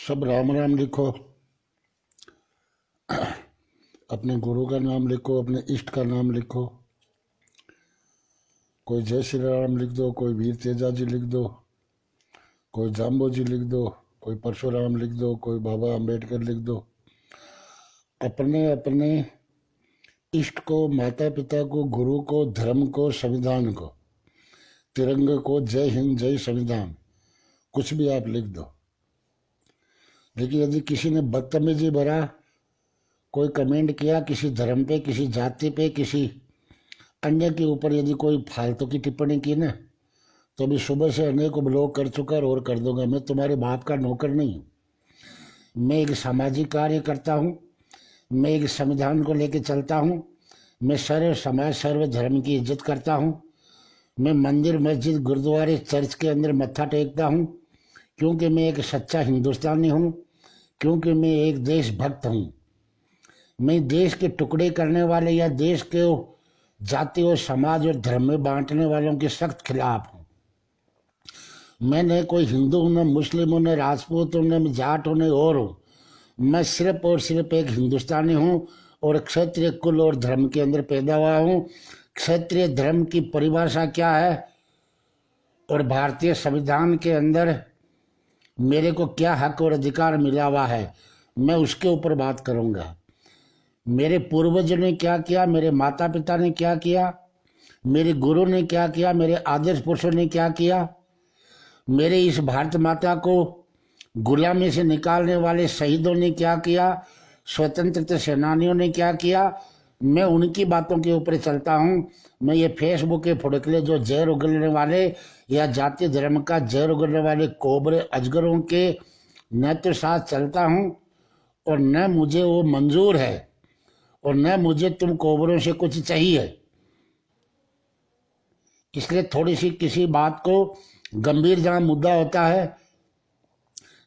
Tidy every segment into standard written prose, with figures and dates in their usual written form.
सब राम राम लिखो, अपने गुरु का नाम लिखो, अपने इष्ट का नाम लिखो। कोई जय श्री राम लिख दो, कोई वीर तेजा जी लिख दो, कोई जाम्बो जी लिख दो, कोई परशुराम लिख दो, कोई बाबा अम्बेडकर लिख दो। अपने अपने इष्ट को, माता पिता को, गुरु को, धर्म को, संविधान को, तिरंगे को, जय हिंद जय संविधान, कुछ भी आप लिख दो। लेकिन यदि किसी ने बदतमीजी भरा कोई कमेंट किया किसी धर्म पे, किसी जाति पे, किसी अन्य के ऊपर यदि कोई फालतू की टिप्पणी की ना, तो अभी सुबह से अनेक ब्लॉक कर चुका और कर दूंगा। मैं तुम्हारे बाप का नौकर नहीं हूँ। मैं एक सामाजिक कार्य करता हूँ, मैं एक संविधान को लेकर चलता हूँ, मैं सर्व समाज सर्व धर्म की इज्जत करता हूँ। मैं मंदिर मस्जिद गुरुद्वारे चर्च के अंदर मत्था टेकता हूँ, क्योंकि मैं एक सच्चा हिंदुस्तानी हूँ, क्योंकि मैं एक देशभक्त हूँ। मैं देश के टुकड़े करने वाले या देश के जाति और समाज और धर्म में बांटने वालों के सख्त खिलाफ हूँ। मैं न कोई हिंदू हूँ, न मुस्लिम हूँ, न राजपूत हूँ, न जाट हूँ, न और हूँ। मैं सिर्फ और सिर्फ एक हिंदुस्तानी हूँ और क्षत्रिय कुल और धर्म के अंदर पैदा हुआ हूँ। क्षत्रिय धर्म की परिभाषा क्या है और भारतीय संविधान के अंदर मेरे को क्या हक और अधिकार मिला हुआ है, मैं उसके ऊपर बात करूँगा। मेरे पूर्वजों ने क्या किया, मेरे माता पिता ने क्या किया, मेरे गुरु ने क्या किया, मेरे आदर्श पुरुषों ने क्या किया, मेरे इस भारत माता को गुलामी से निकालने वाले शहीदों ने क्या किया, स्वतंत्रता सेनानियों ने क्या किया, मैं उनकी बातों के ऊपर चलता हूँ। मैं ये फेसबुक के फुड़कले जो जहर उगलने वाले या जाति धर्म का जहर उगलने वाले कोबरे अजगरों के न तो साथ चलता हूँ और न मुझे वो मंजूर है और न मुझे तुम कोबरों से कुछ चाहिए। इसलिए थोड़ी सी किसी बात को गंभीर जहाँ मुद्दा होता है,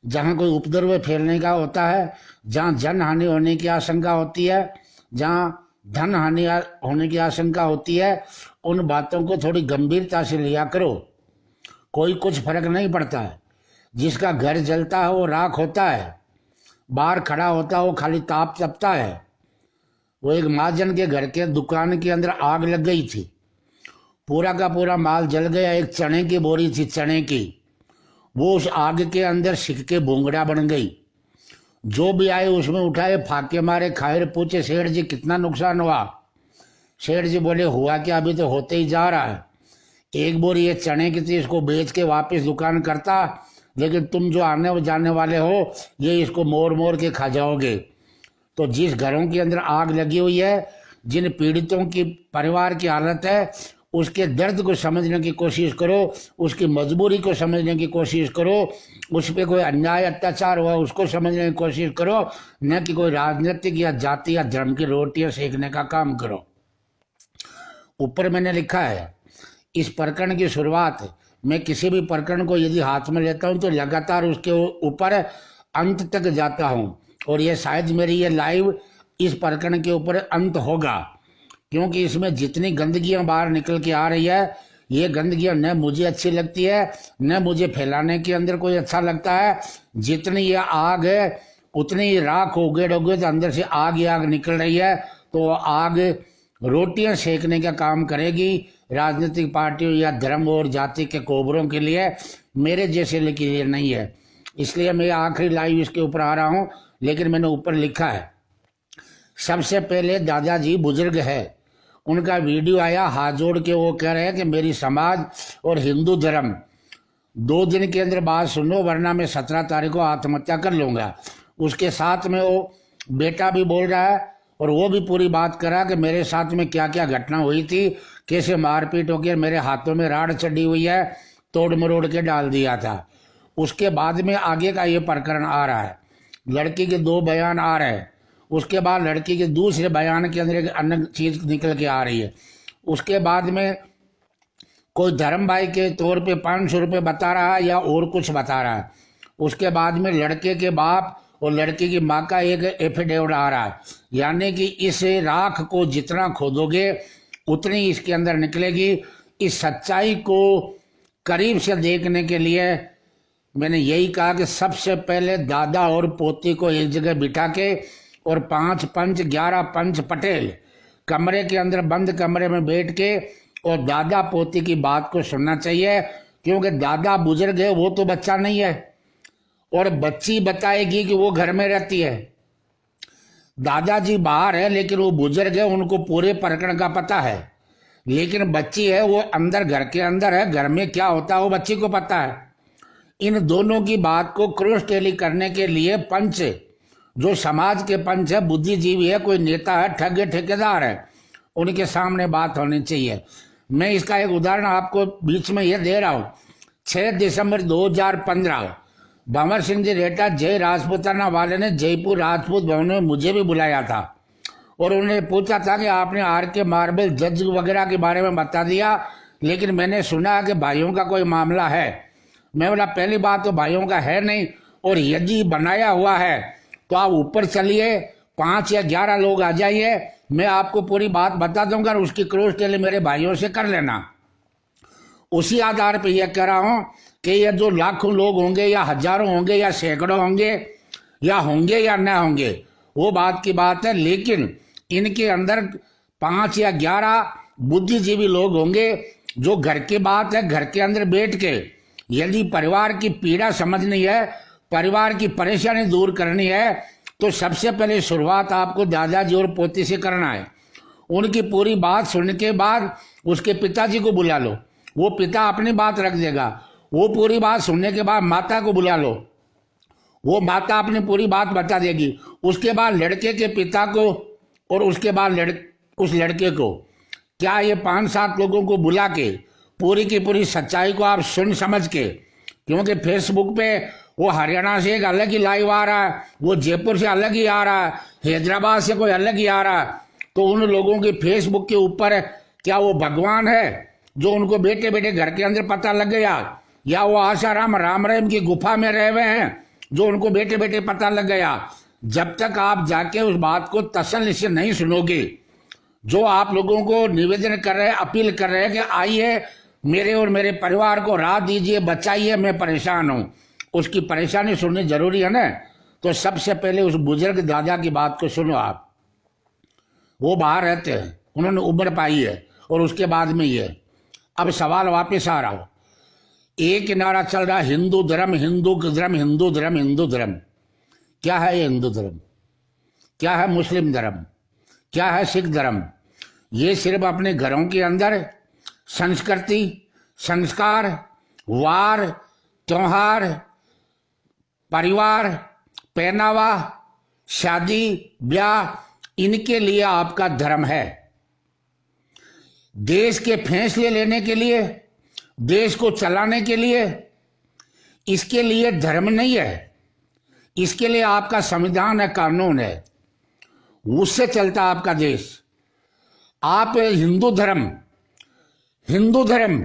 जहाँ कोई उपद्रव फैलने का होता है, जहाँ जन हानि होने की आशंका होती है, जहाँ धन हानि होने की आशंका होती है, उन बातों को थोड़ी गंभीरता से लिया करो। कोई कुछ फर्क नहीं पड़ता है। जिसका घर जलता है वो राख होता है, बाहर खड़ा होता है वो खाली ताप तपता है। वो एक महाजन के घर के दुकान के अंदर आग लग गई थी, पूरा का पूरा माल जल गया। एक चने की बोरी थी, चने की, वो उस आग के अंदर सिक के भूंगड़ा बन गई। जो भी आए उसमें उठाए, फाके मारे, खाए, पूछे सेठ जी कितना नुकसान हुआ। सेठ जी बोले हुआ क्या, अभी तो होते ही जा रहा है। एक बोरी ये चने की थी, इसको बेच के वापस दुकान करता, लेकिन तुम जो आने जाने वाले हो ये इसको मोड़ मोड़ के खा जाओगे। तो जिस घरों के अंदर आग लगी हुई है, जिन पीड़ितों की परिवार की हालत है, उसके दर्द को समझने की कोशिश करो, उसकी मजबूरी को समझने की कोशिश करो, उस पर कोई अन्याय अत्याचार हुआ उसको समझने की कोशिश करो, न कि कोई राजनीतिक या जाति या धर्म की रोटियां सेकने का काम करो। ऊपर मैंने लिखा है, इस प्रकरण की शुरुआत, मैं किसी भी प्रकरण को यदि हाथ में लेता हूं तो लगातार उसके ऊपर अंत तक जाता हूं, और ये शायद मेरी ये लाइव इस प्रकरण के ऊपर अंत होगा, क्योंकि इसमें जितनी गंदगियां बाहर निकल के आ रही है, ये गंदगियां न मुझे अच्छी लगती है, न मुझे फैलाने के अंदर कोई अच्छा लगता है। जितनी ये आग है उतनी ही राख उगेड़ोगे तो अंदर से आग ही आग निकल रही है, तो आग रोटियां सेकने का काम करेगी राजनीतिक पार्टियों या धर्म और जाति के कोबरों के लिए, मेरे जैसे के लिए नहीं है। इसलिए मैं आखिरी लाइव इसके ऊपर आ रहा हूँ। लेकिन मैंने ऊपर लिखा है, सबसे पहले दादाजी बुजुर्ग है, उनका वीडियो आया, हाथ जोड़ के वो कह रहे हैं कि मेरी समाज और हिंदू धर्म 2 दिन के अंदर बात सुनो, वरना मैं 17 तारीख को आत्महत्या कर लूँगा। उसके साथ में वो बेटा भी बोल रहा है और वो भी पूरी बात करा कि मेरे साथ में क्या क्या घटना हुई थी, कैसे मारपीट हो गई, मेरे हाथों में राड़ चढ़ी हुई है, तोड़ मरोड़ के डाल दिया था। उसके बाद में आगे का ये प्रकरण आ रहा है, लड़की के 2 बयान आ रहे हैं, उसके बाद लड़की के दूसरे बयान के अंदर एक अन्य चीज निकल के आ रही है। उसके बाद में कोई धर्म भाई के तौर पे 500 रुपये बता रहा है या और कुछ बता रहा है। उसके बाद में लड़के के बाप और लड़की की माँ का एक एफिडेविट आ रहा है, यानी कि इस राख को जितना खोदोगे उतनी इसके अंदर निकलेगी। इस सच्चाई को करीब से देखने के लिए मैंने यही कहा कि सबसे पहले दादा और पोती को एक जगह बिठा के और 5 पंच 11 पंच पटेल कमरे के अंदर बंद कमरे में बैठ के और दादा पोती की बात को सुनना चाहिए, क्योंकि दादा बुजुर्ग है, वो तो बच्चा नहीं है, और बच्ची बताएगी कि वो घर में रहती है। दादाजी बाहर है लेकिन वो बुजुर्ग है, उनको पूरे प्रकरण का पता है, लेकिन बच्ची है वो अंदर घर के अंदर है, घर में क्या होता है वो बच्ची को पता है। इन दोनों की बात को क्रॉस टेली करने के लिए पंच, जो समाज के पंच है, बुद्धिजीवी है, कोई नेता है, ठग ठेकेदार है, उनके सामने बात होनी चाहिए। मैं इसका एक उदाहरण आपको बीच में ये दे रहा हूँ। 6 दिसंबर 2015 भंवर सिंह जी रेटा जय राजपूताना वाले ने जयपुर राजपूत भवन में मुझे भी बुलाया था और उन्होंने पूछा था कि आपने आर के मार्बल जज वगैरह के बारे में बता दिया, लेकिन मैंने सुना कि भाइयों का कोई मामला है। मैं बोला पहली बात तो भाइयों का है नहीं, और यदि बनाया हुआ है तो आप ऊपर चलिए, 5 या 11 लोग आ जाइए, मैं आपको पूरी बात बता दूंगा और उसकी क्रॉस टेली मेरे भाइयों से कर लेना। उसी आधार पर यह कह रहा हूं कि ये जो लाखों लोग होंगे या हजारों होंगे या सैकड़ों होंगे या न होंगे, वो बात की बात है, लेकिन इनके अंदर 5 या 11 बुद्धिजीवी लोग होंगे जो घर की बात है, घर के अंदर बैठ के यदि परिवार की पीड़ा समझनी है, परिवार की परेशानी दूर करनी है, तो सबसे पहले शुरुआत आपको दादाजी और पोती से करना है। उनकी पूरी बात सुनने के बाद उसके पिताजी को बुला लो, वो पिता अपनी बात रख देगा। वो पूरी बात सुनने के बाद माता को बुला लो, वो माता अपनी पूरी बात बता देगी। उसके बाद लड़के के पिता को, और उसके बाद उस लड़के को। क्या ये 5-7 लोगों को बुला के पूरी की पूरी सच्चाई को आप सुन समझ के, क्योंकि फेसबुक पे वो हरियाणा से एक अलग ही लाइव आ रहा है, वो जयपुर से अलग ही आ रहा है, हैदराबाद से कोई अलग ही आ रहा है, तो उन लोगों की फेसबुक के ऊपर क्या वो भगवान है जो उनको बैठे बैठे घर के अंदर पता लग गया, या वो आसाराम राम रहीम की गुफा में रह हुए हैं जो उनको बैठे बैठे पता लग गया। जब तक आप जाके उस बात को तसल्ली से नहीं सुनोगे, जो आप लोगों को निवेदन कर रहे हैं, अपील कर रहे हैं कि आइए मेरे और मेरे परिवार को राह दीजिए, बचाइए, मैं परेशान हूं, उसकी परेशानी सुननी जरूरी है ना। तो सबसे पहले उस बुजुर्ग दादा की बात को सुनो आप। वो बाहर रहते हैं, उन्होंने उम्र पाई है, और उसके बाद में ये। अब सवाल वापस आ रहा हो, एक नारा चल रहा हिंदू धर्म, हिंदू धर्म, हिंदू धर्म, हिंदू धर्म। क्या है ये हिंदू धर्म? क्या है मुस्लिम धर्म? क्या है सिख धर्म? ये सिर्फ अपने घरों के अंदर संस्कृति, संस्कार, वार, त्योहार, परिवार, पहनावा, शादी, ब्याह, इनके लिए आपका धर्म है। देश के फैसले लेने के लिए, देश को चलाने के लिए, इसके लिए धर्म नहीं है, इसके लिए आपका संविधान है, कानून है, उससे चलता आपका देश। आप हिंदू धर्म, हिंदू धर्म,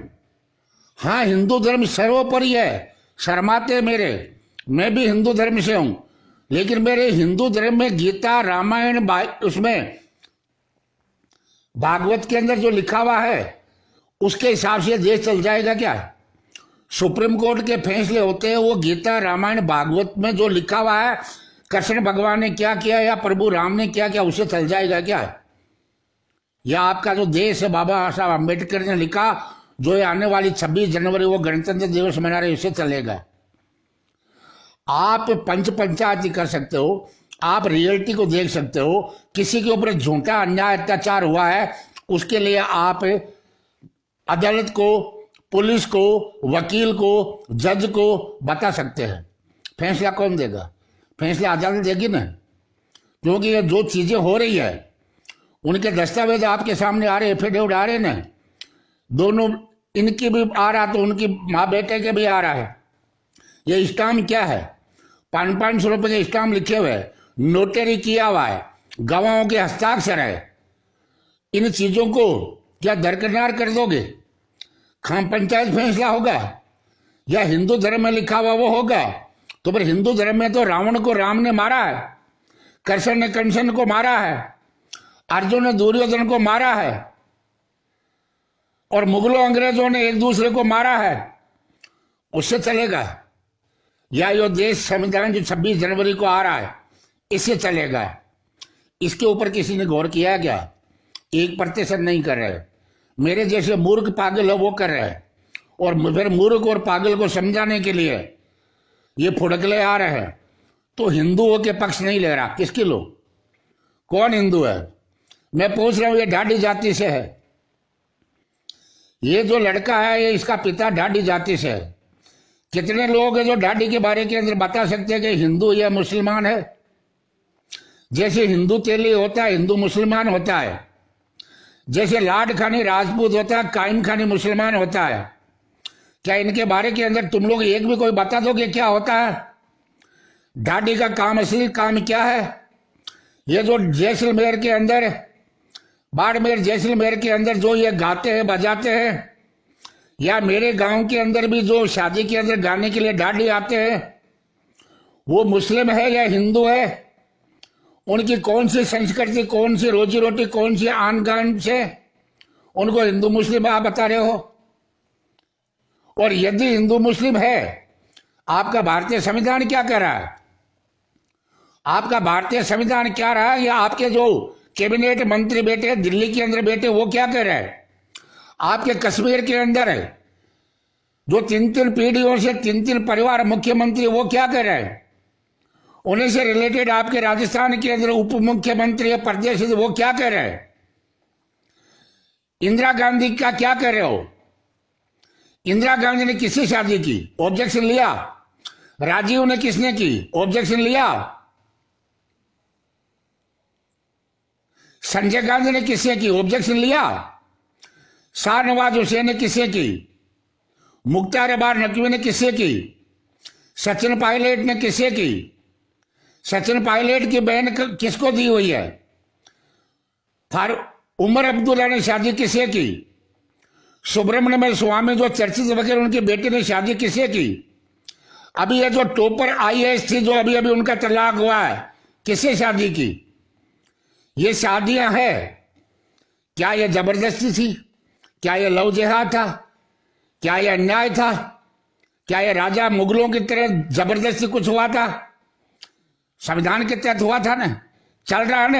हाँ हिंदू धर्म सर्वोपरि है। शर्माते मेरे, मैं भी हिंदू धर्म से हूं, लेकिन मेरे हिंदू धर्म में गीता, रामायण, उसमें भागवत के अंदर जो लिखा हुआ है उसके हिसाब से देश चल जाएगा क्या? सुप्रीम कोर्ट के फैसले होते हैं, वो गीता, रामायण, भागवत में जो लिखा हुआ है, कृष्ण भगवान ने क्या किया या प्रभु राम ने क्या किया, उससे चल जाएगा क्या? या आपका जो देश है, बाबा साहब अम्बेडकर ने लिखा, जो ये आने वाली 26 जनवरी वो गणतंत्र दिवस मना रहे, उससे चलेगा? आप पंचायती कर सकते हो, आप रियलिटी को देख सकते हो, किसी के ऊपर झूठा अन्याय अत्याचार हुआ है, उसके लिए आप अदालत को, पुलिस को, वकील को, जज को बता सकते हैं। फैसला कौन देगा? फैसला अदालत देगी ना, क्योंकि ये जो चीजें हो रही है उनके दस्तावेज आपके सामने आ रहे, एफिडेविट आ रहे ना, दोनों इनकी भी आ रहा तो उनकी माँ बेटे के भी आ रहा है। ये स्टाम्प क्या है? 500 रुपए के स्टाम्प लिखे हुए, नोटरी किया हुआ है, गवाहों के हस्ताक्षर है। इन चीजों को क्या दरकिनार कर दोगे? खाम पंचायत फैसला होगा या हिंदू धर्म में लिखा हुआ वो होगा? तो फिर हिंदू धर्म में तो रावण को राम ने मारा है, कृष्ण ने कंसन को मारा है, अर्जुन ने दुर्योधन को मारा है, और मुगलों अंग्रेजों ने एक दूसरे को मारा है, उससे चलेगा? या ये देश संविधान जो 26 जनवरी को आ रहा है इससे चलेगा? इसके ऊपर किसी ने गौर किया क्या? 1% नहीं कर रहे। मेरे जैसे मूर्ख पागल है वो कर रहे हैं, और फिर मूर्ख और पागल को समझाने के लिए ये फुड़कले आ रहे हैं। तो हिंदुओं के पक्ष नहीं ले रहा, किसके लो? कौन हिंदू है? मैं पूछ रहा हूं, ये ढाडी जाति से है। ये जो लड़का है ये इसका पिता ढाडी जाति से है। कितने लोग हैं जो ढाडी के बारे के अंदर बता सकते हैं कि हिंदू या मुसलमान है? जैसे हिंदू तेली होता है, हिंदू मुसलमान होता है। जैसे लाड खानी राजपूत होता है, कायम खानी मुसलमान होता है। क्या इनके बारे के अंदर तुम लोग एक भी कोई बता दो कि क्या होता है? ढाडी का काम, असली काम क्या है? ये जो जैसलमेर के अंदर, बाड़मेर जैसलमेर के अंदर जो ये गाते हैं बजाते हैं, या मेरे गांव के अंदर भी जो शादी के अंदर गाने के लिए ढाडी आते हैं, वो मुस्लिम है या हिंदू है? उनकी कौन सी संस्कृति, कौन सी रोजी रोटी, कौन सी आन गान से उनको हिंदू मुस्लिम आप बता रहे हो? और यदि हिंदू मुस्लिम है, आपका भारतीय संविधान क्या कह रहा है? आपका भारतीय संविधान क्या रहा है? या आपके जो कैबिनेट मंत्री बैठे दिल्ली के अंदर बैठे वो क्या कह रहे हैं? आपके कश्मीर के अंदर है जो 3-3 पीढ़ियों से 3-3 परिवार मुख्यमंत्री, वो क्या कर रहे हैं? उन्हीं से रिलेटेड आपके राजस्थान के अंदर उप मुख्यमंत्री प्रदेश, वो क्या कर रहे हैं? इंदिरा गांधी का क्या कर रहे हो? इंदिरा गांधी ने किससे शादी की? ऑब्जेक्शन लिया। राजीव ने किसने की? ऑब्जेक्शन लिया। संजय गांधी ने किससे की? ऑब्जेक्शन लिया। शाहनवाज हुसैन ने किससे की? मुख्तार अब्बास नकवी ने किससे की? सचिन पायलट ने किससे की? सचिन पायलट की बहन किसको दी हुई है? उमर अब्दुल्ला ने शादी किससे की? सुब्रमण्यम स्वामी जो चर्चित वकील, उनके बेटे ने शादी किससे की? अभी ये जो टॉपर आईएएस थी जो अभी अभी उनका तलाक हुआ है, किससे शादी की? ये शादियां है क्या? ये जबरदस्ती थी? क्या ये लव जिहाद था? क्या ये अन्याय था? क्या ये राजा मुगलों की तरह जबरदस्ती कुछ हुआ था? संविधान के तहत हुआ था ना, चल रहा है ना।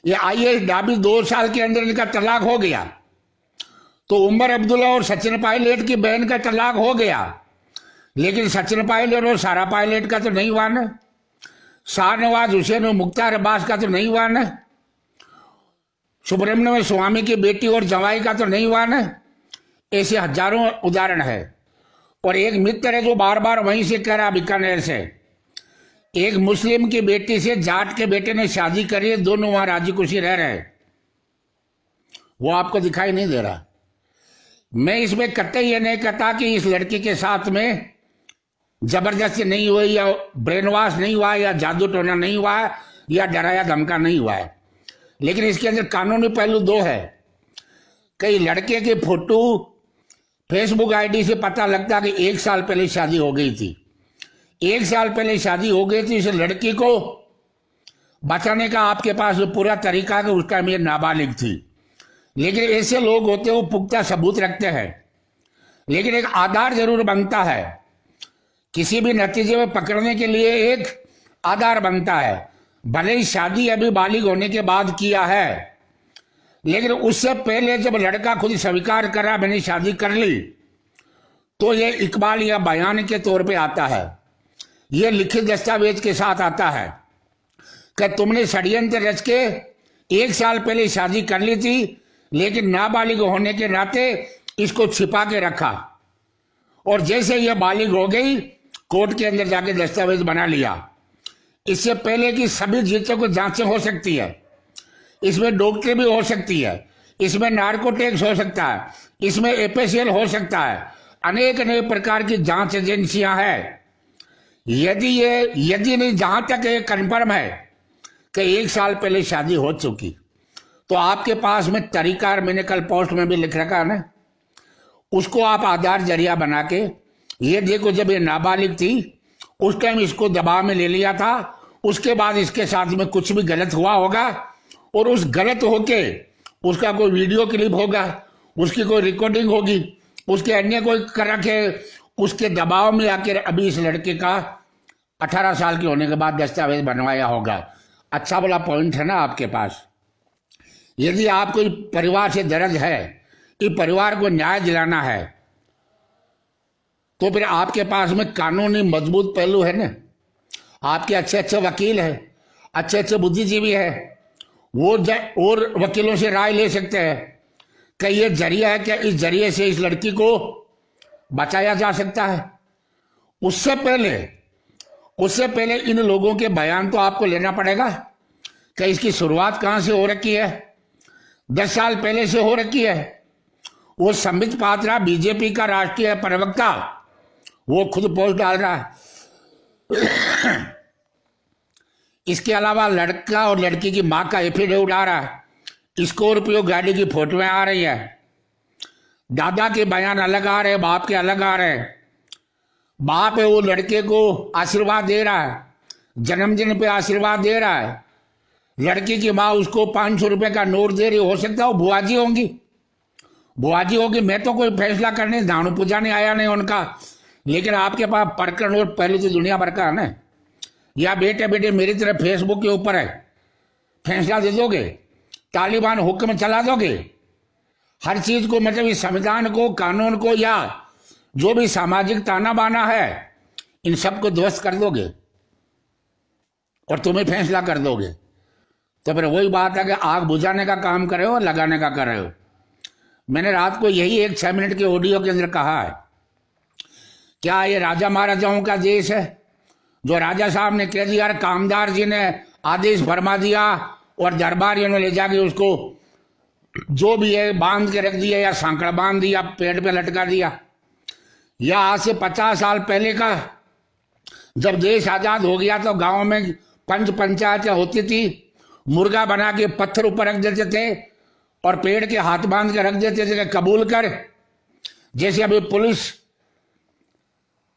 ये आईएएस डाबी 2 साल के अंदर इनका तलाक हो गया, तो उमर अब्दुल्ला और सचिन पायलट की बहन का तलाक हो गया, लेकिन सचिन पायलट और सारा पायलट का तो नहीं हुआ ना। शाहनवाज हुसैन और मुख्तार अब्बास का तो नहीं हुआ ना। सुब्रमण्यम स्वामी की बेटी और जवाई का तो नहीं हुआ ना। ऐसे हजारों उदाहरण है। और एक मित्र है जो बार बार वहीं से कह रहा, बीकानेर से, एक मुस्लिम की बेटी से जाट के बेटे ने शादी करी है, दोनों वहां राजी खुशी रह रहे हैं। वो आपको दिखाई नहीं दे रहा। मैं इसमें कतई ये नहीं कहता कि इस लड़की के साथ में जबरदस्ती नहीं हुई, या ब्रेन वॉश नहीं हुआ, या जादू टोना नहीं हुआ, या डराया धमका नहीं हुआ है, लेकिन इसके अंदर कानूनी पहलू 2 है। कई लड़के की फोटो फेसबुक आईडी से पता लगता कि 1 साल पहले शादी हो गई थी। 1 साल पहले शादी हो गई थी। इस लड़की को बचाने का आपके पास पूरा तरीका कि उस टाइम ये नाबालिग थी। लेकिन ऐसे लोग होते हैं वो पुख्ता सबूत रखते हैं, लेकिन एक आधार जरूर बनता है। किसी भी नतीजे में पकड़ने के लिए एक आधार बनता है। भले ही शादी अभी बालिग होने के बाद किया है, लेकिन उससे पहले जब लड़का खुद स्वीकार करा मैंने शादी कर ली, तो ये इकबाल या बयान के तौर पे आता है। ये लिखित दस्तावेज के साथ आता है कि तुमने षड्यंत्र रच के 1 साल पहले शादी कर ली थी, लेकिन नाबालिग होने के नाते इसको छिपा के रखा, और जैसे यह बालिग हो गई कोर्ट के अंदर जाके दस्तावेज बना लिया। इससे पहले कि सभी चीजों को जांचें हो सकती है, इसमें डॉक्टरी भी हो सकती है, इसमें नार्कोटिक्स हो सकता है, इसमें एपीसीएल हो सकता है, अनेक अनेक प्रकार की जांच एजेंसियां हैं। यदि नहीं, जहां तक ये कन्फर्म है कि 1 साल पहले शादी हो चुकी, तो आपके पास में तरीका, मैंने कल पोस्ट में भी लिख रखा है ना, उसको आप आधार जरिया बना के, ये देखो जब ये नाबालिग थी उस टाइम इसको दबाव में ले लिया था, उसके बाद इसके साथ में कुछ भी गलत हुआ होगा, और उस गलत होके उसका कोई वीडियो क्लिप होगा, उसकी कोई रिकॉर्डिंग होगी, उसके अन्य कोई कर रखे उसके दबाव में आकर अभी इस लड़के का 18 साल के होने के बाद दस्तावेज बनवाया होगा। अच्छा वाला पॉइंट है ना आपके पास। यदि आपको परिवार से दर्द है कि परिवार को न्याय दिलाना है, तो फिर आपके पास में कानूनी मजबूत पहलू है ना। आपके अच्छे अच्छे वकील है, अच्छे अच्छे बुद्धिजीवी है, वो और वकीलों से राय ले सकते हैं कि ये जरिया है क्या, इस जरिए से इस लड़की को बचाया जा सकता है। उससे पहले इन लोगों के बयान तो आपको लेना पड़ेगा कि इसकी शुरुआत कहां से हो रखी है। 10 साल पहले से हो रखी है। वो संबित पात्रा बीजेपी का राष्ट्रीय प्रवक्ता, वो खुद पोस्ट डाल रहा है। इसके अलावा लड़का और लड़की की मां का एफिडेविट आ रहा है। स्कॉर्पियो गाड़ी की फोटोएं आ रही है। दादा के बयान अलग आ रहे हैं, बाप के अलग आ रहे हैं। बाप है वो लड़के को आशीर्वाद दे रहा है, जन्मदिन पे आशीर्वाद दे रहा है। लड़की की माँ उसको 500 रुपए का नोट दे रही। हो सकता है वो बुआजी होगी। मैं तो कोई फैसला करने दानू पुजाने आया नहीं उनका, लेकिन आपके पास परकर नोट पहले तो दुनिया भर का है ना। या बेटे मेरी तरह फेसबुक के ऊपर है, फैसला दे दोगे, तालिबान हुक्म चला दोगे, हर चीज को, मतलब इस संविधान को, कानून को, या जो भी सामाजिक ताना बाना है, इन सबको ध्वस्त कर दोगे और तुम्हें फैसला कर दोगे। तो फिर वही बात है कि आग बुझाने का काम कर रहे हो, लगाने का कर रहे हो। मैंने रात को यही एक 6 मिनट के ऑडियो के अंदर कहा है, क्या ये राजा महाराजाओं का देश है जो राजा साहब ने कह दिया, कामदार जी ने आदेश फरमा दिया और दरबारियों ने ले जाके उसको जो भी है बांध के रख दिया, या सांकड़ा बांध दिया, पेड़ पे लटका दिया। या आज से 50 साल पहले का जब देश आजाद हो गया तो गांव में पंचायतें होती थी, मुर्गा बना के पत्थर ऊपर रख देते थे और पेड़ के हाथ बांध के रख देते थे कि कबूल कर। जैसे अभी पुलिस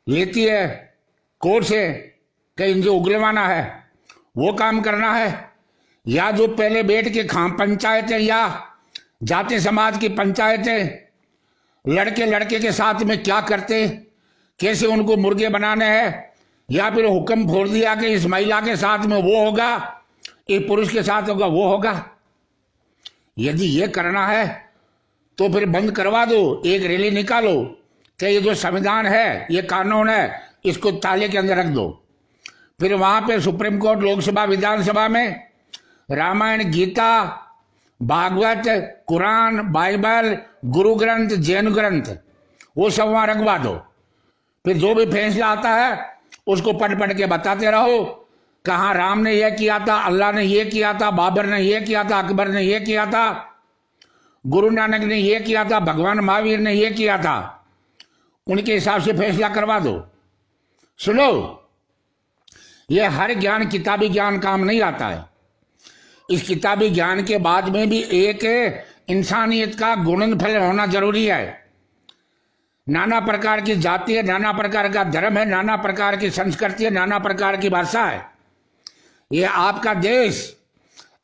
लेती है कोर्ट से कि इनसे उगलवाना है, वो काम करना है। या जो पहले बैठ के पंचायतें या जाति समाज की पंचायतें लड़के के साथ में क्या करते, कैसे उनको मुर्गे बनाने हैं, या फिर हुक्म फोड़ दिया कि इस महिला के साथ में वो होगा, एक पुरुष के साथ होगा वो होगा। यदि ये करना है तो फिर बंद करवा दो, एक रैली निकालो कि ये जो संविधान है, ये कानून है, इसको ताले के अंदर रख दो। फिर वहां पे सुप्रीम कोर्ट, लोकसभा, विधानसभा में रामायण, गीता, भागवत, कुरान, बाइबल, गुरु ग्रंथ, जैन ग्रंथ, वो सब वहां रखवा दो। फिर जो भी फैसला आता है उसको पढ़ के बताते रहो, कहाँ राम ने यह किया था, अल्लाह ने यह किया था, बाबर ने यह किया था, अकबर ने यह किया था, गुरु नानक ने यह किया था, भगवान महावीर ने यह किया था। उनके हिसाब से फैसला करवा दो। सुनो, यह हर ज्ञान किताबी ज्ञान काम नहीं आता है। इस किताबी ज्ञान के बाद में भी एक इंसानियत का गुणनफल होना जरूरी है। नाना प्रकार की जाति है, नाना प्रकार का धर्म है, नाना प्रकार की संस्कृति है, नाना प्रकार की भाषा है। ये आपका देश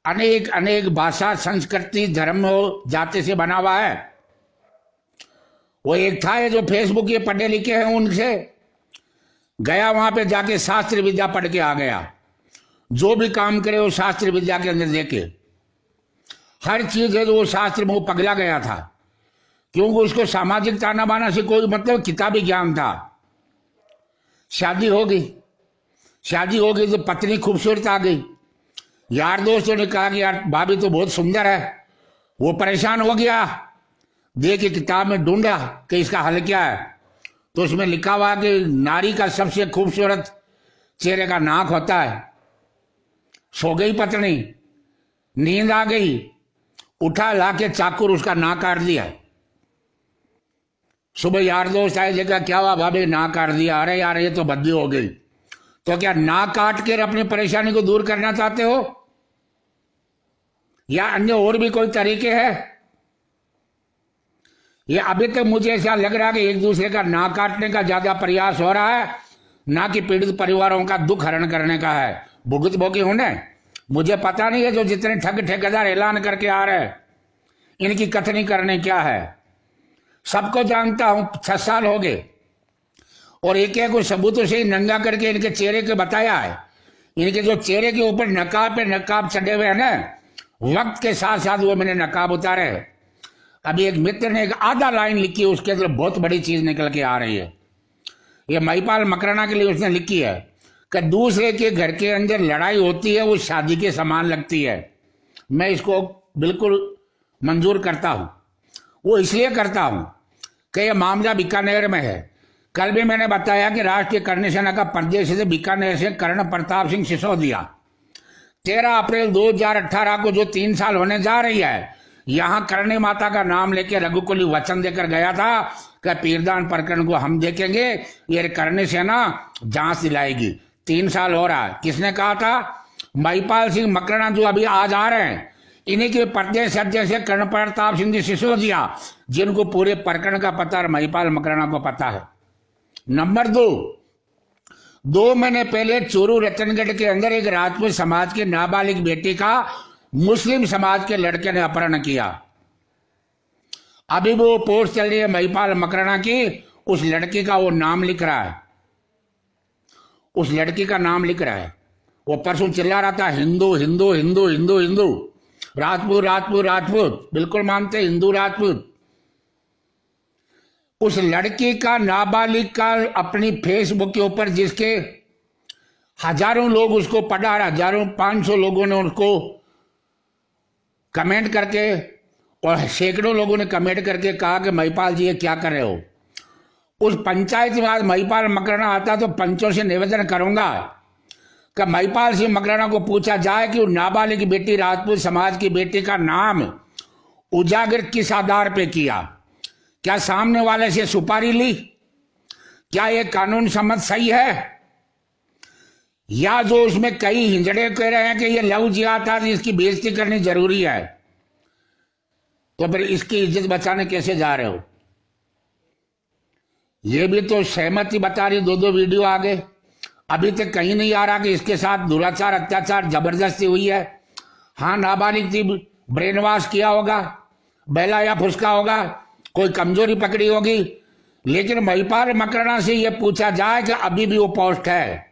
अनेक अनेक भाषा, संस्कृति, धर्म और जाति से बना हुआ है। वो एक था ये जो फेसबुक ये पढ़े लिखे हैं, उनसे गया, वहां पे जाके शास्त्र विद्या पढ़ के आ गया। जो भी काम करे वो शास्त्र विद्या के अंदर देखे, हर चीज है तो वो शास्त्र में वो पगला गया था, क्योंकि उसको सामाजिक ताना बाना से कोई मतलब, किताबी ज्ञान था। शादी हो गई तो पत्नी खूबसूरत आ गई। यार दोस्तों ने कहा कि यार भाभी तो बहुत सुंदर है। वो परेशान हो गया, देख के किताब में ढूंढा कि इसका हल क्या है। तो उसमें लिखा हुआ कि नारी का सबसे खूबसूरत चेहरे का नाक होता है। सो गई पत्नी, नींद आ गई, उठा, लाके चाकू उसका नाक काट दिया। सुबह यार दोस्त आए, देखा क्या हुआ भाभी, नाक काट दिया। अरे यार ये तो बद्दी हो गई। तो क्या नाक काट कर अपनी परेशानी को दूर करना चाहते हो, या अन्य और भी कोई तरीके हैं? ये अभी तक मुझे ऐसा लग रहा है कि एक दूसरे का नाक काटने का ज्यादा प्रयास हो रहा है, ना कि पीड़ित परिवारों का दुख हरण करने का है। भुगत भोगी होने मुझे पता नहीं है, जो जितने ठेकेदार ऐलान करके आ रहे हैं, इनकी कथनी करने क्या है। सबको जानता हूं, 6 साल हो गए और एक एक को सबूतों से ही नंगा करके इनके चेहरे के बताया है। इनके जो चेहरे के ऊपर नकाब पे नकाब चढ़े हुए हैं ना, वक्त के साथ साथ वो मैंने नकाब उतारे है। अभी एक मित्र ने एक आधा लाइन लिखी है, उसके अंदर बहुत बड़ी चीज निकल के आ रही है। ये महिपाल मकराना के लिए उसने लिखी है कि दूसरे के घर के अंदर लड़ाई होती है वो शादी के समान लगती है। मैं इसको बिल्कुल मंजूर करता हूं। वो इसलिए करता हूं कि यह मामला बीकानेर में है। कल भी मैंने बताया कि राष्ट्रीय करणी सेना का प्रदेश से बीकानेर से कर्ण प्रताप सिंह सिसोदिया 13 अप्रैल 2018 को जो 3 साल होने जा रही है, यहां करणी माता का नाम लेके रघुकुली वचन देकर गया था कि पीरदान प्रकरण को हम देखेंगे, ये करणी सेना जांच दिलाएगी। 3 साल हो रहा है। किसने कहा था? महिपाल सिंह मकराना जो अभी आज आ रहे हैं, इन्हीं के प्रदेश अध्यक्ष है कर्ण प्रताप सिंह जी सिसोदिया, जिनको पूरे प्रकरण का पता और महिपाल मकराना को पता है। नंबर 2 महीने पहले चूरू रतनगढ़ के अंदर एक राजपूत समाज के नाबालिग बेटी का मुस्लिम समाज के लड़के ने अपहरण किया। अभी वो पोस्ट चल रही है महिपाल मकराना की। उस लड़की का वो नाम लिख रहा है, उस लड़की का नाम लिख रहा है। वो परसों चिल्ला रहा था हिंदू हिंदू हिंदू हिंदू हिंदू, राजपूत राजपूत राजपूत, बिल्कुल मानते हिंदू राजपूत। उस लड़की का नाबालिग का अपनी फेसबुक के ऊपर, जिसके हजारों लोग उसको पढ़ा, हजारों 500 लोगों ने उसको कमेंट करके और सैकड़ों लोगों ने कमेंट करके कहा कि महिपाल जी ये क्या कर रहे हो। उस पंचायत में आज महिपाल मकराना आता तो पंचों से निवेदन करूंगा कि महिपाल सिंह मकराना को पूछा जाए कि नाबालिग बेटी राजपूत समाज की बेटी का नाम उजागर किस आधार पे किया। क्या सामने वाले से सुपारी ली? क्या ये कानून सम्मत सही है? या जो उसमें कई हिंजड़े कह रहे हैं कि ये लव जिहाद था, इसकी बेइज्जती करनी जरूरी है, तो फिर इसकी इज्जत बचाने कैसे जा रहे हो? ये भी तो सहमति बता रही, 2 वीडियो आ गए। अभी तक कहीं नहीं आ रहा कि इसके साथ दुराचार अत्याचार जबरदस्ती हुई है। हाँ, नाबालिग थी, ब्रेन वॉश किया होगा, बैला या फुसका होगा, कोई कमजोरी पकड़ी होगी। लेकिन महिपाल मकराना से यह पूछा जाए कि अभी भी वो पोस्ट है,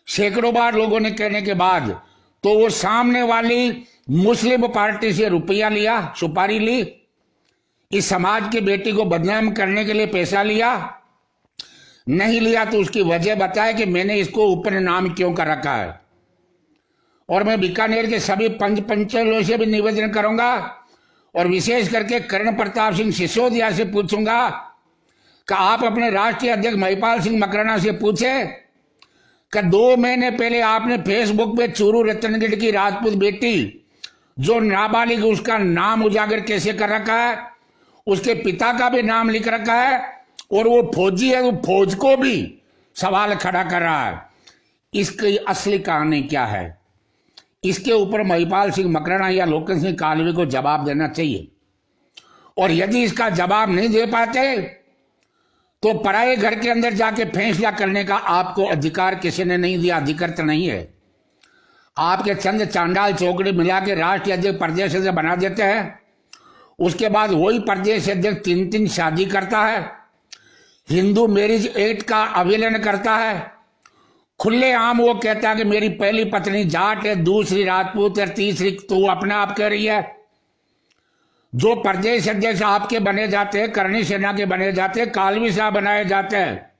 सैकड़ों बार लोगों ने कहने के बाद, तो वो सामने वाली मुस्लिम पार्टी से रुपया लिया, सुपारी ली, इस समाज की बेटी को बदनाम करने के लिए पैसा लिया? नहीं लिया तो उसकी वजह बताए कि मैंने इसको ऊपर नाम क्यों कर रखा है। और मैं बीकानेर के सभी पंचायतों से भी निवेदन करूंगा और विशेष करके कर्ण प्रताप सिंह सिसोदिया से पूछूंगा कि आप अपने राष्ट्रीय अध्यक्ष महिपाल सिंह मकराना से पूछे कि 2 महीने पहले आपने फेसबुक पे चूरू रतनगढ़ की राजपूत बेटी जो नाबालिग, उसका नाम उजागर कैसे कर रखा है, उसके पिता का भी नाम लिख रखा है, और वो फौजी है, वो फौज को भी सवाल खड़ा कर रहा है। इसकी असली कहानी क्या है? इसके ऊपर महिपाल सिंह मकराना या लोकेश सिंह कालवे को जवाब देना चाहिए। और यदि इसका जवाब नहीं दे पाते तो पराये घर के अंदर जाके फैसला करने का आपको अधिकार किसी ने नहीं दिया, अधिकृत नहीं है। आपके चंद चांडाल चौकड़ी मिला के राष्ट्रीय अध्यक्ष प्रदेश अध्यक्ष बना देते हैं। उसके बाद वही प्रदेश अध्यक्ष 3 शादी करता है, हिंदू मैरिज एक्ट का अवहेलना करता है, खुले आम वो कहता है कि मेरी पहली पत्नी जाट है, दूसरी राजपूत है, तीसरी तो अपने आप कह रही है। जो प्रदेश अध्यक्ष आपके बने जाते हैं, करणी सेना के बने जाते हैं, कालवी साहब बनाए जाते हैं,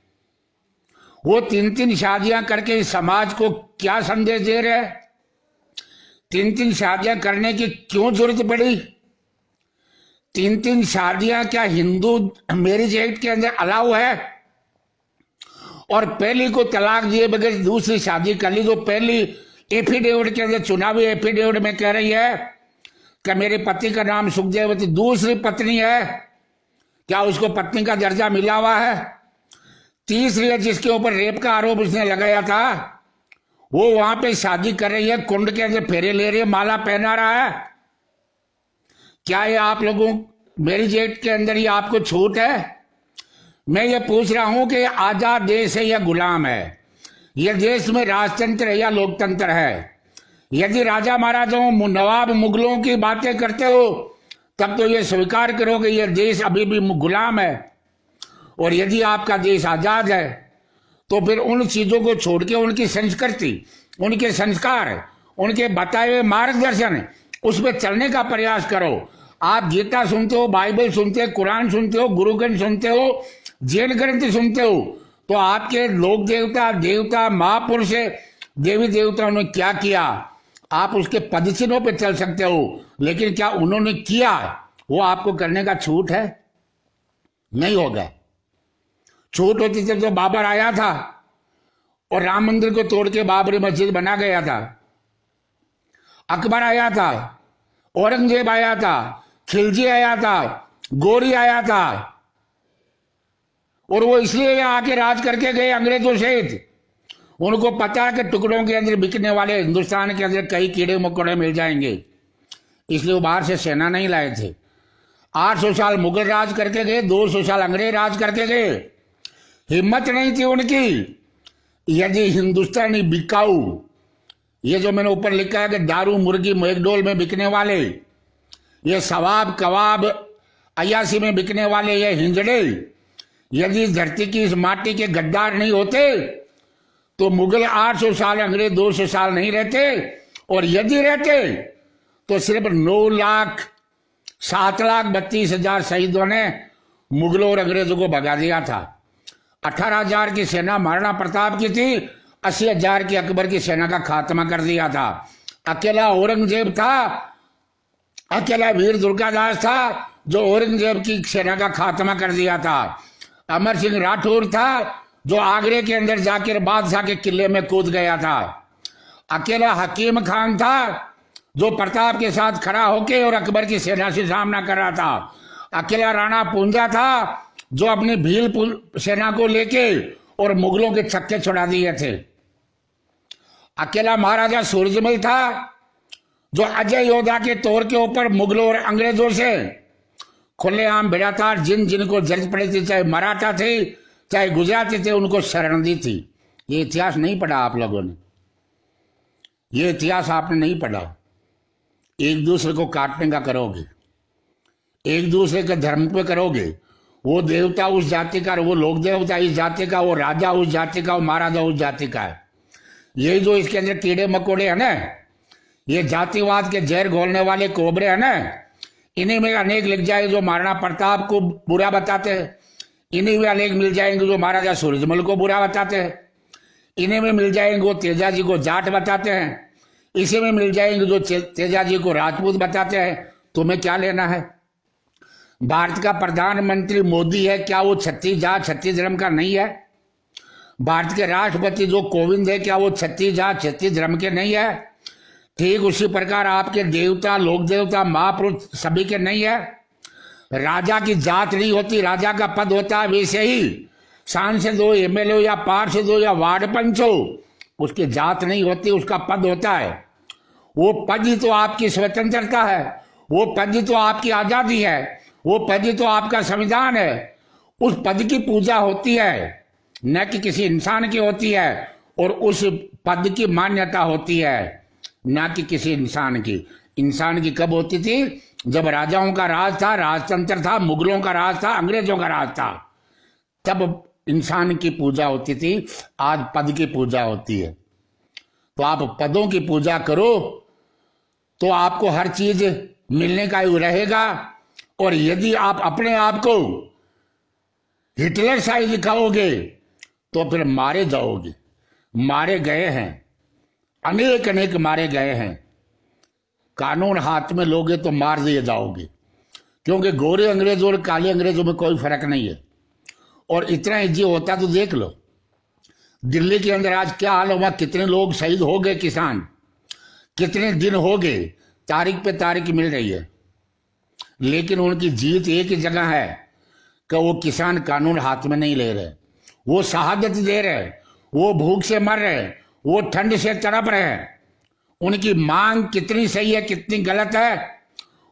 वो 3 शादियां करके इस समाज को क्या संदेश दे रहे हैं? 3 शादियां करने की क्यों जरूरत पड़ी? 3 शादियां क्या हिंदू मैरिज एक्ट के अंदर अलाउ है? और पहली को तलाक दिए बगैर दूसरी शादी कर ली, तो पहली एफिडेविट के अंदर, चुनावी एफिडेविट में कह रही है कि मेरे पति का नाम सुखदेवती, दूसरी पत्नी है, क्या उसको पत्नी का दर्जा मिला हुआ है? तीसरी है जिसके ऊपर रेप का आरोप उसने लगाया था, वो वहां पे शादी कर रही है, कुंड के अंदर फेरे ले रही है, माला पहना रहा है। क्या ये आप लोगों मैरिज एक्ट के अंदर ही आपको छूट है? मैं ये पूछ रहा हूं कि आजाद देश है या गुलाम है? यह देश में राजतंत्र है या लोकतंत्र है? यदि राजा महाराजाओं, नवाब, मुगलों की बातें करते हो तब तो ये स्वीकार करो कि यह देश अभी भी गुलाम है। और यदि आपका देश आजाद है तो फिर उन चीजों को छोड़ के उनकी संस्कृति, उनके संस्कार, उनके बताए हुए मार्गदर्शन, उस पर चलने का प्रयास करो। आप गीता सुनते हो, बाइबल सुनते हो, कुरान सुनते हो, गुरु ग्रंथ सुनते हो, जैन ग्रंथ सुनते हो, तो आपके लोक देवता, देवता, महापुरुष, देवी देवताओं ने क्या किया, आप उसके पदचिन्हों पे चल सकते हो, लेकिन क्या उन्होंने किया वो आपको करने का छूट है? नहीं होगा। छूट होती थी तो बाबर आया था और राम मंदिर को तोड़ के बाबरी मस्जिद बना गया था। अकबर आया था, औरंगजेब आया था, खिलजी आया था, गोरी आया था, और वो इसलिए आके राज करके गए अंग्रेजों से। उनको पता है कि टुकड़ों के अंदर बिकने वाले हिंदुस्तान के अंदर कई कीड़े मकोड़े मिल जाएंगे, इसलिए वो बाहर से सेना नहीं लाए थे। 800 साल मुगल राज करके गए, 200 साल अंग्रेज राज करके गए। हिम्मत नहीं थी उनकी। यदि हिंदुस्तानी बिकाऊ, ये जो मैंने ऊपर लिखा है कि दारू, मुर्गी, मैकडोल में बिकने वाले, ये सवाब, कबाब, अयासी में बिकने वाले ये हिंजड़े, यदि धरती की इस माटी के गद्दार नहीं होते तो मुगल 800 साल, अंग्रेज 200 साल नहीं रहते। और यदि रहते तो सिर्फ 9,07,32,000 शहीदों ने मुगलों और अंग्रेजों को भगा दिया था। 18,000 की सेना महाराणा प्रताप की थी, 80,000 की अकबर की सेना का खात्मा कर दिया था। अकेला औरंगजेब था, अकेला वीर दुर्गादास था जो औरंगजेब की सेना का खात्मा कर दिया था। अमर सिंह राठौर था जो आगरे के अंदर जाकर बादशाह के किले में कूद गया था। अकेला हकीम खान था जो प्रताप के साथ खड़ा होके और अकबर की सेना से सामना कर रहा था। अकेला राणा पूंजा था जो अपनी भील सेना को लेके और मुगलों के छक्के छुड़ा दिए थे। अकेला महाराजा सूरजमल था जो अजय योद्धा के तौर के ऊपर मुगलों और अंग्रेजों से खुलेआम भिड़ा था। जिनको जरूरत पड़ी थी, चाहे मराठा थे, चाहे गुजराती थे, उनको शरण दी थी। ये इतिहास नहीं पढ़ा आप लोगों ने, ये इतिहास आपने नहीं पढ़ा। एक दूसरे को काटने का करोगे, एक दूसरे के धर्म पे करोगे। वो देवता उस जाति का, वो लोक देवता इस जाति का, वो राजा उस जाति का, वो महाराजा उस जाति का है। ये जो इसके अंदर कीड़े मकोड़े हैं ना, ये जातिवाद के जहर घोलने वाले कोबरे हैं ना, इन्हीं में अनेक लिख जाए जो महाराणा प्रताप को बुरा बताते हैं। इन्हीं में अनेक मिल जाएंगे जो महाराजा सूरजमल को बुरा बताते हैं। इन्हीं में मिल जाएंगे वो तेजाजी को जाट बताते हैं। इसी में मिल जाएंगे जो तेजाजी को राजपूत बताते हैं। तुम्हें क्या लेना है? भारत का प्रधानमंत्री मोदी है, क्या वो छत्तीस जात छत्तीस धर्म का नहीं है? भारत के राष्ट्रपति जो कोविंद है, क्या वो छत्तीस जात छत्तीस धर्म के नहीं है? ठीक उसी प्रकार आपके देवता, लोक देवता, महापुरुष सभी के नहीं है। राजा की जात नहीं होती, राजा का पद होता है। वैसे ही सांसद हो, एमएलए हो या पार्षद हो या वार्ड पंच हो, उसकी जात नहीं होती, उसका पद होता है। वो पद ही तो आपकी स्वतंत्रता है, वो पद ही तो आपकी आजादी है, वो पद ही तो आपका संविधान है। उस पद की पूजा होती है, न कि किसी इंसान की होती है। और उस पद की मान्यता होती है, न कि किसी इंसान की। इंसान की कब होती थी? जब राजाओं का राज था, राजतंत्र था, मुगलों का राज था, अंग्रेजों का राज था, तब इंसान की पूजा होती थी। आज पद की पूजा होती है। तो आप पदों की पूजा करो तो आपको हर चीज मिलने का रहेगा। और यदि आप अपने आप को हिटलर साइज दिखाओगे तो फिर मारे जाओगे। मारे गए हैं, अनेक अनेक मारे गए हैं। कानून हाथ में लोगे तो मार दिए जाओगे, क्योंकि गोरे अंग्रेजों और काले अंग्रेजों में कोई फर्क नहीं है। और इतना इजी होता तो देख लो, दिल्ली के अंदर आज क्या हाल हुआ, कितने लोग शहीद हो गए, किसान कितने दिन हो गए, तारीख पे तारीख मिल रही है। लेकिन उनकी जीत एक ही जगह है कि वो किसान कानून हाथ में नहीं ले रहे, वो शहादत दे रहे, वो भूख से मर रहे, वो ठंड से तड़प रहे हैं। उनकी मांग कितनी सही है, कितनी गलत है,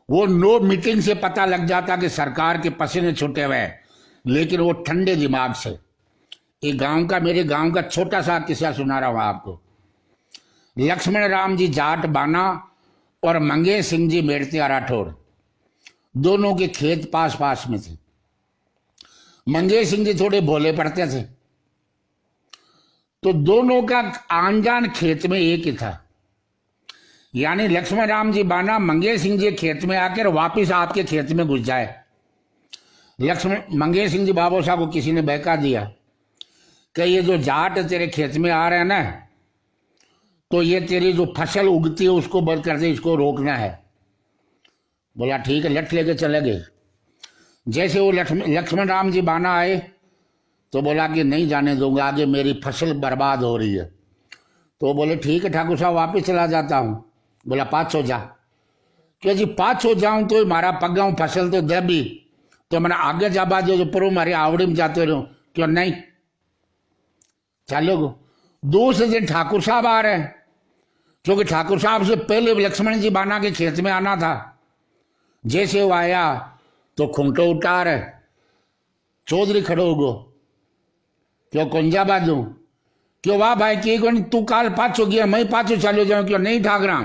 वो नो मीटिंग से पता लग जाता कि सरकार के पसीने छूटे हुए हैं। लेकिन वो ठंडे दिमाग से, एक गांव का, मेरे गांव का छोटा सा किस्सा सुना रहा हूं आपको। लक्ष्मण राम जी जाट बाना और मंगेश सिंह जी मेड़तिया राठौर, दोनों के खेत पास पास में थे। मंगेश सिंह जी थोड़े भोले पड़ते थे, तो दोनों का आन जान खेत में एक ही था। यानी लक्ष्मण राम जी बाना मंगेश सिंह जी खेत में आकर वापिस आपके खेत में घुस जाए। मंगेश सिंह जी बाबू साहब को किसी ने बहका दिया कि ये जो जाट तेरे खेत में आ रहे हैं ना, तो ये तेरी जो फसल उगती है उसको बंद कर दे, इसको रोकना है। बोला ठीक है, लठ लेके चले गए। जैसे वो लक्ष्मण राम जी बाना आए तो बोला कि नहीं जाने दूंगा, आगे मेरी फसल बर्बाद हो रही है। तो बोले ठीक है ठाकुर साहब, वापिस चला जाता हूँ। बोला पाछो जा। क्यों जी पाछो जाऊं तो मारा पगाऊं फसल तो दे भी, तो मैंने आगे जा बाजो जो पर मारी आवड़ी में जाते रहो। क्यों नहीं चलो। दूसरे दिन ठाकुर साहब आ रहे हैं, क्योंकि ठाकुर साहब से पहले लक्ष्मण जी बाना के खेत में आना था। जैसे वो आया तो खूंटो उतार चौधरी खड़ो गो, क्यों कुंजा बाजू, क्यों वाह भाई की तू काल पाछो गया, मैं पाछो चलो जाऊं। क्यों नहीं ठाकरा,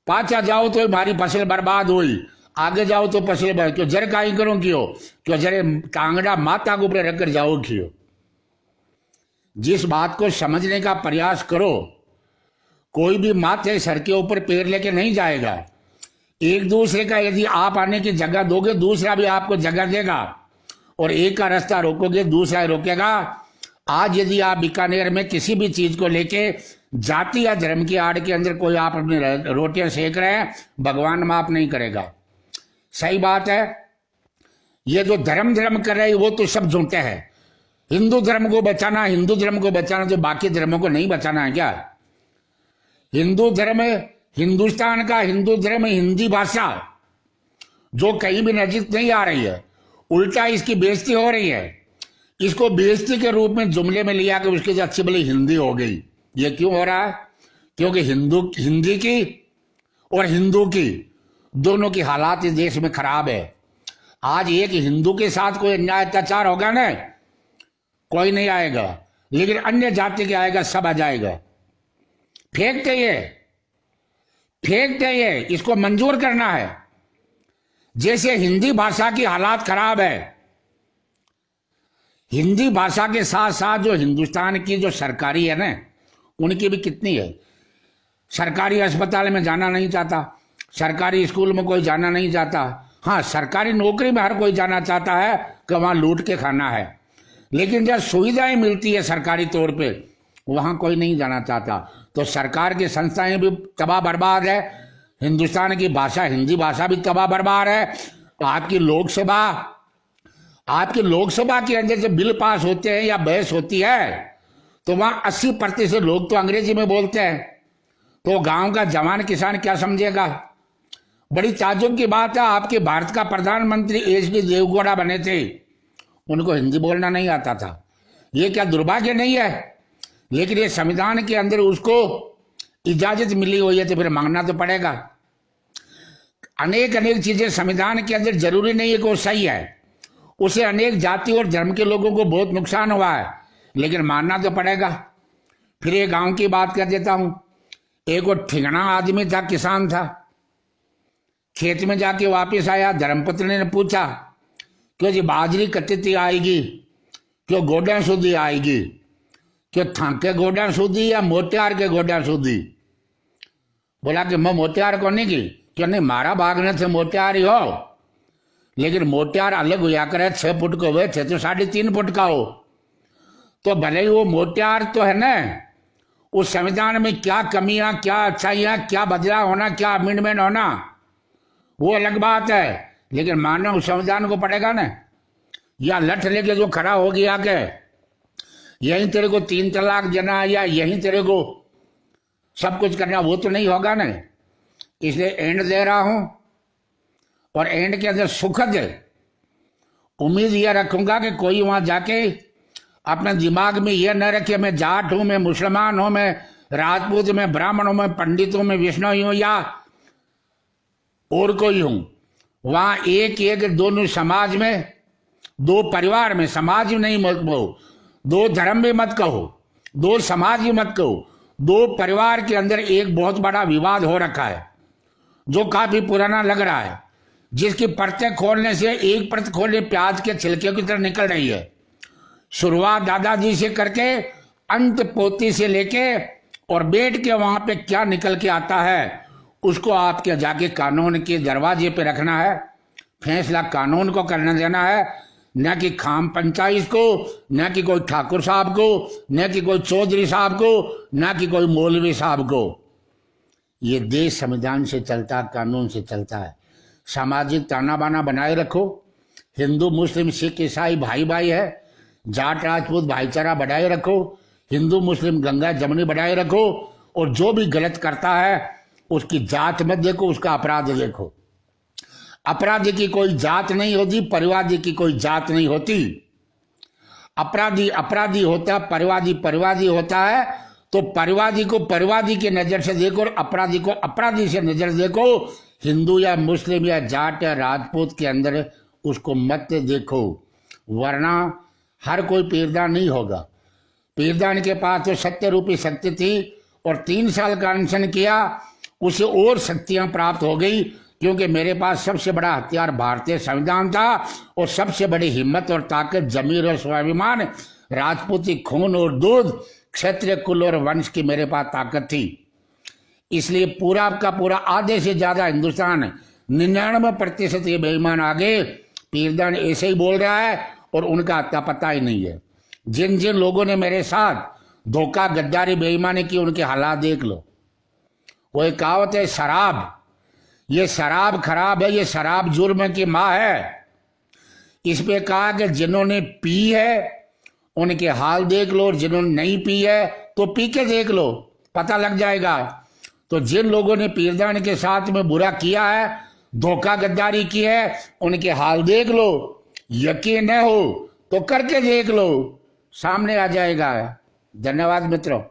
पाछा जाओ तो हमारी फसल बर्बाद हुई, आगे जाओ तो फसल बर्बाद। क्यों जर काई करो, क्यों जरे टांगड़ा माता के ऊपर रखकर जाओ। क्यों जिस बात को समझने का प्रयास करो, कोई भी माथे सर के ऊपर पैर लेके नहीं जाएगा। एक दूसरे का यदि आप आने की जगह दोगे, दूसरा भी आपको जगह देगा, और एक का रास्ता रोकोगे दूसरा रोकेगा। आज यदि आप बीकानेर में किसी भी चीज को लेके जाति या धर्म की आड़ के अंदर कोई आप अपनी रोटियां सेक रहे हैं, भगवान माफ नहीं करेगा। सही बात है। ये जो धर्म कर रहे हैं वो तो सब झूठे हैं। हिंदू धर्म को बचाना, हिंदू धर्म को बचाना, तो बाकी धर्मों को नहीं बचाना है क्या? हिंदू धर्म, हिंदुस्तान का हिंदू धर्म, हिंदी भाषा जो कहीं भी नजीक नहीं आ रही है, उल्टा इसकी बेइज्जती हो रही है। इसको बेइज्जती के रूप में जुमले में लिया कि उसकी जो अच्छी भली हिंदी हो गई। ये क्यों हो रहा है? क्योंकि हिंदी की और हिंदू की दोनों की हालात इस देश में खराब है। आज एक हिंदू के साथ कोई अन्याय अत्याचार होगा ना, कोई नहीं आएगा, लेकिन अन्य जाति के आएगा, सब आ जाएगा। फेंकते ये, इसको मंजूर करना है। जैसे हिंदी भाषा की हालात खराब है, हिंदी भाषा के साथ साथ जो हिंदुस्तान की जो सरकारी है ना, उनकी भी कितनी है। सरकारी अस्पताल में जाना नहीं चाहता, सरकारी स्कूल में कोई जाना नहीं चाहता। हाँ, सरकारी नौकरी में हर कोई जाना चाहता है कि वहां लूट के खाना है, लेकिन जब सुविधाएं मिलती है सरकारी तौर पे, वहां कोई नहीं जाना चाहता। तो सरकार की संस्थाएं भी तबाह बर्बाद है, हिंदुस्तान की भाषा हिंदी भाषा भी तबाह बर्बाद है। आपकी लोकसभा के अंदर जब बिल पास होते हैं या बहस होती है, तो वहां 80% लोग तो अंग्रेजी में बोलते हैं। तो गांव का जवान किसान क्या समझेगा? बड़ी ताज्जुब की बात है, आपके भारत का प्रधानमंत्री HD देवगौड़ा बने थे, उनको हिंदी बोलना नहीं आता था। ये क्या दुर्भाग्य नहीं है? लेकिन ये संविधान के अंदर उसको इजाजत मिली हुई है, तो फिर मांगना तो पड़ेगा। अनेक चीजें संविधान के अंदर जरूरी नहीं है कि वो सही है, उसे अनेक जाति और धर्म के लोगों को बहुत नुकसान हुआ है, लेकिन मानना तो पड़ेगा। फिर एक गांव की बात कर देता हूं। एक वो ठिगना आदमी था, किसान था, खेत में जाके वापस आया। धर्मपत्नी ने पूछा क्यों जी बाजरी कत्ती आएगी, क्यों गोडा सुधी आएगी, क्यों थांके गोडा सुधी या मोटियार के गोडा सुधी? बोला कि मैं मोटियार को नहीं की। क्यों नहीं, मारा भागने से मोटियार ही हो, लेकिन मोटियार अलग हुआ करे, 6 फुट को हुए थे तो 3.5 फुट का हो। तो भले ही वो मोटियार तो है ना, उस संविधान में क्या कमियां, क्या अच्छाइयां, क्या बदलाव होना, क्या अमेंडमेंट होना, वो अलग बात है, लेकिन मानना उस संविधान को पड़ेगा ना। या लठ लेके जो खड़ा हो गया के यहीं तेरे को 3 तलाक देना या यहीं तेरे को सब कुछ करना, वो तो नहीं होगा ना। इसलिए एंड दे रहा हूं, और एंड के अंदर सुखद उम्मीद यह रखूंगा कि कोई वहां जाके अपने दिमाग में यह न रखे मैं जाट हूं, मैं मुसलमान हूं, मैं राजपूत, मैं ब्राह्मण हूं, मैं पंडित हूं, मैं विष्णु हूं या और कोई हूं। वहां एक दोनों समाज में, 2 परिवार में, समाज नहीं मत कहो, 2 धर्म भी मत कहो, 2 समाज भी मत कहो, 2 परिवार के अंदर एक बहुत बड़ा विवाद हो रखा है, जो काफी पुराना लग रहा है। जिसकी परतें खोलने से एक परत खोले प्याज के छिलके की तरह निकल रही है। शुरुआत दादाजी से करके अंत पोती से लेके और बैठ के वहां पे क्या निकल के आता है उसको आपके जाके कानून के दरवाजे पे रखना है। फैसला कानून को करने देना है, न कि खाम पंचायत को, न कि कोई ठाकुर साहब को, न कि कोई चौधरी साहब को, न कि कोई मौलवी साहब को। ये देश संविधान से चलता है, कानून से चलता है। सामाजिक ताना बाना बनाए रखो। हिंदू मुस्लिम सिख ईसाई भाई भाई है। जाट राजपूत भाईचारा बढ़ाए रखो। हिंदू मुस्लिम गंगा जमनी बढ़ाए रखो। और जो भी गलत करता है उसकी जात मत देखो, उसका अपराध देखो। अपराधी की कोई जात नहीं होती, परिवादी की कोई जात नहीं होती। अपराधी अपराधी होता, परिवादी परिवादी होता है। तो परिवादी को परिवादी की नजर से देखो और अपराधी को अपराधी से नजर देखो। हिंदू या मुस्लिम या जाट या राजपूत के अंदर उसको मत देखो, वरना हर कोई पीरदान नहीं होगा। पीरदान के पास तो सत्य रूपी शक्ति थी और 3 साल का अनशन किया, उसे और शक्तियां प्राप्त हो गई, क्योंकि मेरे पास सबसे बड़ा हथियार भारतीय संविधान था और सबसे बड़ी हिम्मत और ताकत, जमीर और स्वाभिमान, राजपूती खून और दूध, क्षत्रिय कुल और वंश की मेरे पास ताकत थी। इसलिए पूरा का पूरा आधे से ज्यादा हिंदुस्तान 99% ये बेईमान आगे पीरदान ऐसे ही बोल रहा है और उनका अता पता ही नहीं है। जिन जिन लोगों ने मेरे साथ धोखा गद्दारी बेईमानी की उनके हालात देख लो। वो एक कहावत है, शराब, ये शराब खराब है, ये शराब जुर्म की माँ है। इस पे कहा कि जिन्होंने पी है उनके हाल देख लो और जिन्होंने नहीं पी है तो पी के देख लो, पता लग जाएगा। तो जिन लोगों ने पीरदान के साथ में बुरा किया है, धोखा गद्दारी की है, उनके हाल देख लो। यकीन न हो तो करके देख लो, सामने आ जाएगा। धन्यवाद मित्रों।